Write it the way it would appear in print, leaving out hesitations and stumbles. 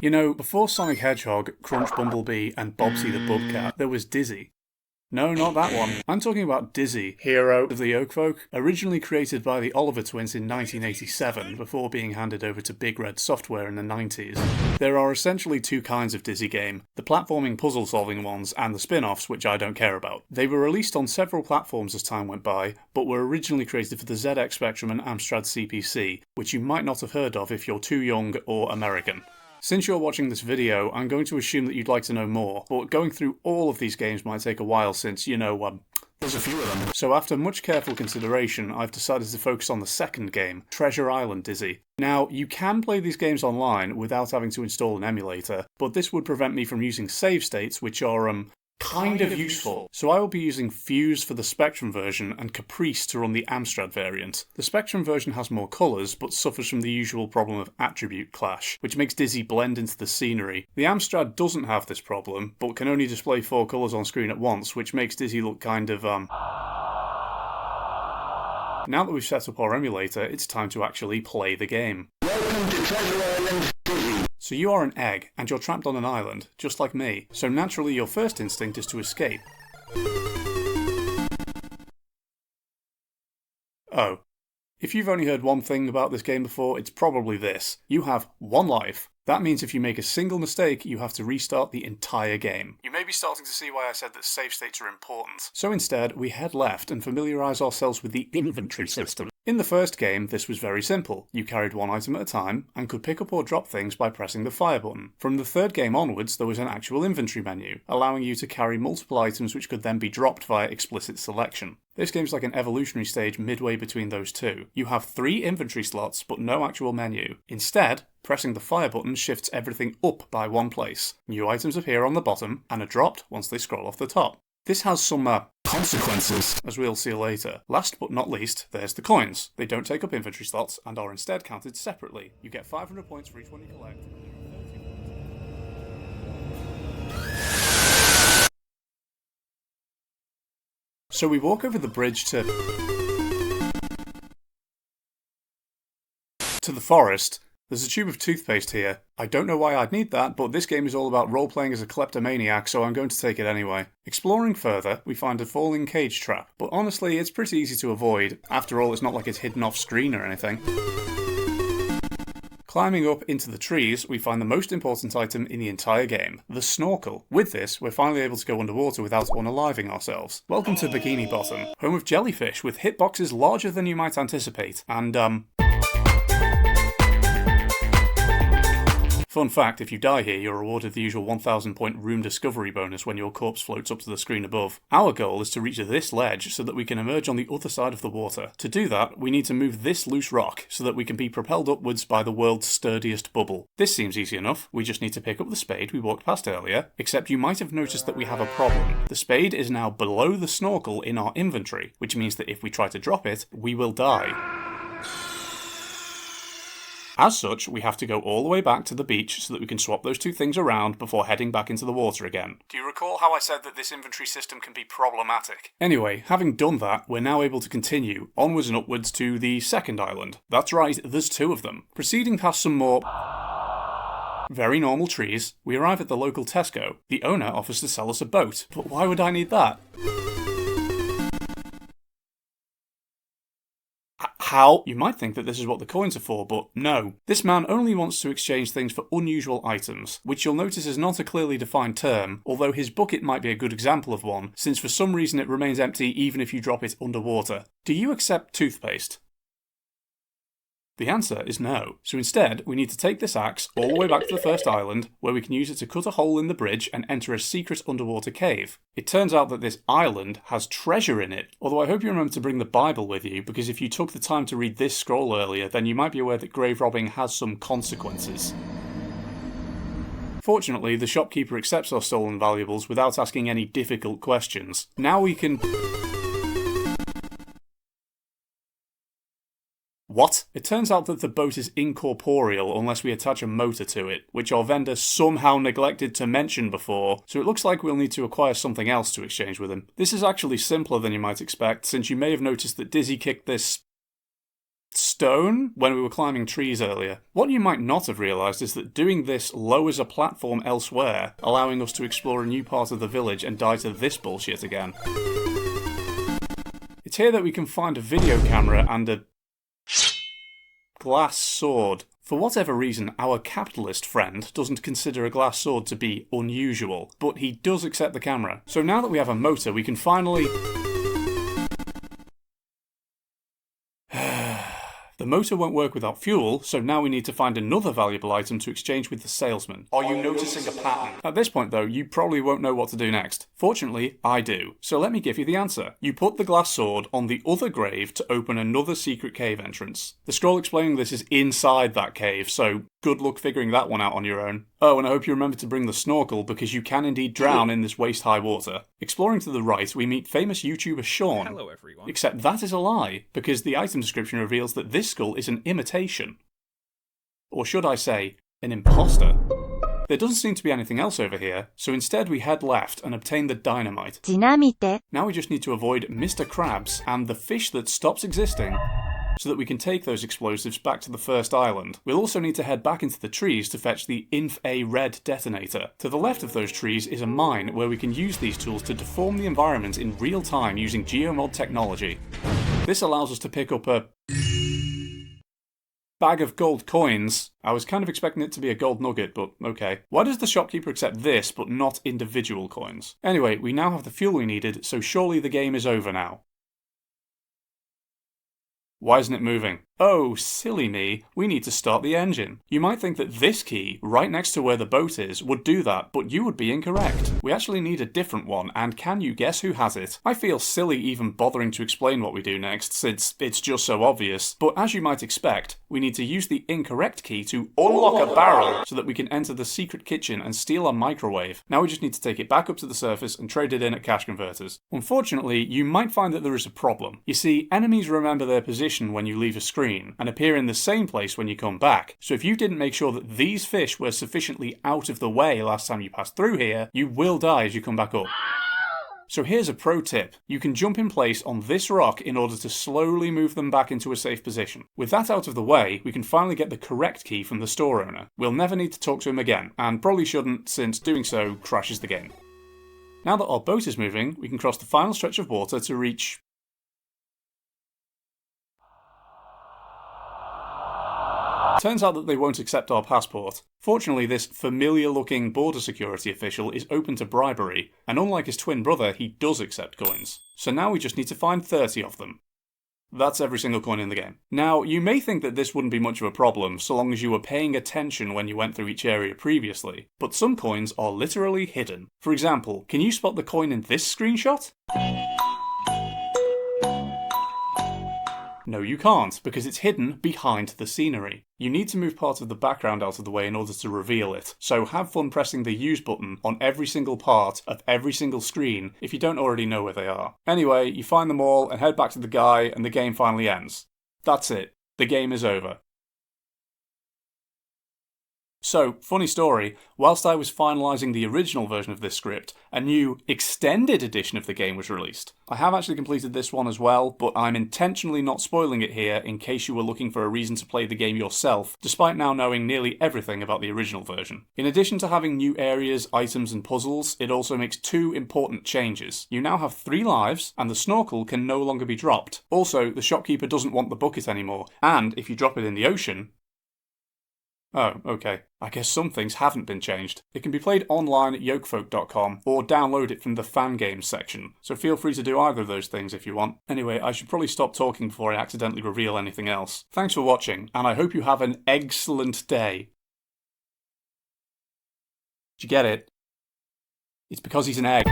You know, before Sonic Hedgehog, Crunch Bumblebee, and Bobsy the Bobcat, there was Dizzy. No, not that one. I'm talking about Dizzy, Hero of the Oak Folk, originally created by the Oliver twins in 1987 before being handed over to Big Red Software in the 90s. There are essentially two kinds of Dizzy game, the platforming puzzle-solving ones and the spin-offs, which I don't care about. They were released on several platforms as time went by, but were originally created for the ZX Spectrum and Amstrad CPC, which you might not have heard of if you're too young or American. Since you're watching this video, I'm going to assume that you'd like to know more, but going through all of these games might take a while since, there's a few of them. So after much careful consideration, I've decided to focus on the second game, Treasure Island Dizzy. Now, you can play these games online without having to install an emulator, but this would prevent me from using save states, which are, kind of useful. So I will be using Fuse for the Spectrum version and Caprice to run the Amstrad variant. The Spectrum version has more colours, but suffers from the usual problem of attribute clash, which makes Dizzy blend into the scenery. The Amstrad doesn't have this problem, but can only display 4 colours on screen at once, which makes Dizzy look kind of, Now that we've set up our emulator, it's time to actually play the game. Welcome to Treasure Island Dizzy. So you are an egg, and you're trapped on an island, just like me. So naturally your first instinct is to escape. Oh. If you've only heard one thing about this game before, it's probably this. You have 1 life. That means if you make a single mistake, you have to restart the entire game. You may be starting to see why I said that save states are important. So instead, we head left and familiarise ourselves with the inventory system. In the first game, this was very simple. You carried 1 item at a time, and could pick up or drop things by pressing the fire button. From the third game onwards, there was an actual inventory menu, allowing you to carry multiple items which could then be dropped via explicit selection. This game's like an evolutionary stage midway between those two. You have 3 inventory slots, but no actual menu. Instead, pressing the fire button shifts everything up by 1 place. New items appear on the bottom, and are dropped once they scroll off the top. This has some, consequences, as we'll see later. Last but not least, there's the coins. They don't take up inventory slots, and are instead counted separately. You get 500 points for each one you collect. So we walk over the bridge to the forest. There's a tube of toothpaste here. I don't know why I'd need that, but this game is all about role-playing as a kleptomaniac, so I'm going to take it anyway. Exploring further, we find a falling cage trap, but honestly, it's pretty easy to avoid. After all, it's not like it's hidden off screen or anything. Climbing up into the trees, we find the most important item in the entire game, the snorkel. With this, we're finally able to go underwater without unaliving ourselves. Welcome to Bikini Bottom, home of jellyfish with hitboxes larger than you might anticipate, and fun fact, if you die here, you're awarded the usual 1000 point room discovery bonus when your corpse floats up to the screen above. Our goal is to reach this ledge so that we can emerge on the other side of the water. To do that, we need to move this loose rock so that we can be propelled upwards by the world's sturdiest bubble. This seems easy enough. We just need to pick up the spade we walked past earlier, except you might have noticed that we have a problem. The spade is now below the snorkel in our inventory, which means that if we try to drop it, we will die. As such, we have to go all the way back to the beach so that we can swap those two things around before heading back into the water again. Do you recall how I said that this inventory system can be problematic? Anyway, having done that, we're now able to continue onwards and upwards to the second island. That's right, there's 2 of them. Proceeding past some more very normal trees, we arrive at the local Tesco. The owner offers to sell us a boat, but why would I need that? How? You might think that this is what the coins are for, but no. This man only wants to exchange things for unusual items, which you'll notice is not a clearly defined term, although his bucket might be a good example of one, since for some reason it remains empty even if you drop it underwater. Do you accept toothpaste? The answer is no. So instead, we need to take this axe all the way back to the first island, where we can use it to cut a hole in the bridge and enter a secret underwater cave. It turns out that this island has treasure in it, although I hope you remember to bring the Bible with you, because if you took the time to read this scroll earlier, then you might be aware that grave robbing has some consequences. Fortunately, the shopkeeper accepts our stolen valuables without asking any difficult questions. Now we can... What? It turns out that the boat is incorporeal unless we attach a motor to it, which our vendor somehow neglected to mention before, so it looks like we'll need to acquire something else to exchange with him. This is actually simpler than you might expect, since you may have noticed that Dizzy kicked this stone when we were climbing trees earlier. What you might not have realised is that doing this lowers a platform elsewhere, allowing us to explore a new part of the village and die to this bullshit again. It's here that we can find a video camera and a glass sword. For whatever reason, our capitalist friend doesn't consider a glass sword to be unusual, but he does accept the camera. So now that we have a motor, we can finally... The motor won't work without fuel, so now we need to find another valuable item to exchange with the salesman. Are you noticing a pattern? At this point though, you probably won't know what to do next. Fortunately, I do. So let me give you the answer. You put the glass sword on the other grave to open another secret cave entrance. The scroll explaining this is inside that cave, so good luck figuring that one out on your own. Oh, and I hope you remember to bring the snorkel because you can indeed drown in this waist-high water. Exploring to the right, we meet famous YouTuber Sean. Hello, everyone. Except that is a lie, because the item description reveals that this skull is an imitation. Or should I say, an imposter. There doesn't seem to be anything else over here, so instead we head left and obtain the dynamite. Now we just need to avoid Mr. Krabs and the fish that stops existing, so that we can take those explosives back to the first island. We'll also need to head back into the trees to fetch the Inf-A Red detonator. To the left of those trees is a mine where we can use these tools to deform the environment in real time using geomod technology. This allows us to pick up a bag of gold coins. I was kind of expecting it to be a gold nugget, but okay. Why does the shopkeeper accept this but not individual coins? Anyway, we now have the fuel we needed, so surely the game is over now. Why isn't it moving? Oh, silly me, we need to start the engine. You might think that this key, right next to where the boat is, would do that, but you would be incorrect. We actually need a different one, and can you guess who has it? I feel silly even bothering to explain what we do next, since it's just so obvious, but as you might expect, we need to use the incorrect key to unlock a barrel so that we can enter the secret kitchen and steal a microwave. Now we just need to take it back up to the surface and trade it in at cash converters. Unfortunately, you might find that there is a problem. You see, enemies remember their position when you leave a screen, and appear in the same place when you come back. So if you didn't make sure that these fish were sufficiently out of the way last time you passed through here, you will die as you come back up. So here's a pro tip. You can jump in place on this rock in order to slowly move them back into a safe position. With that out of the way, we can finally get the correct key from the store owner. We'll never need to talk to him again, and probably shouldn't, since doing so crashes the game. Now that our boat is moving, we can cross the final stretch of water to reach... Turns out that they won't accept our passport. Fortunately, this familiar-looking border security official is open to bribery, and unlike his twin brother, he does accept coins. So now we just need to find 30 of them. That's every single coin in the game. Now, you may think that this wouldn't be much of a problem, so long as you were paying attention when you went through each area previously, but some coins are literally hidden. For example, can you spot the coin in this screenshot? No, you can't, because it's hidden behind the scenery. You need to move part of the background out of the way in order to reveal it, so have fun pressing the use button on every single part of every single screen if you don't already know where they are. Anyway, you find them all and head back to the guy and the game finally ends. That's it. The game is over. So, funny story, whilst I was finalising the original version of this script, a new extended edition of the game was released. I have actually completed this one as well, but I'm intentionally not spoiling it here in case you were looking for a reason to play the game yourself, despite now knowing nearly everything about the original version. In addition to having new areas, items and puzzles, it also makes two important changes. You now have 3 lives, and the snorkel can no longer be dropped. Also, the shopkeeper doesn't want the bucket anymore, and if you drop it in the ocean... Oh, okay. I guess some things haven't been changed. It can be played online at yokefolk.com or download it from the fan games section, so feel free to do either of those things if you want. Anyway, I should probably stop talking before I accidentally reveal anything else. Thanks for watching, and I hope you have an excellent day. Did you get it? It's because he's an egg.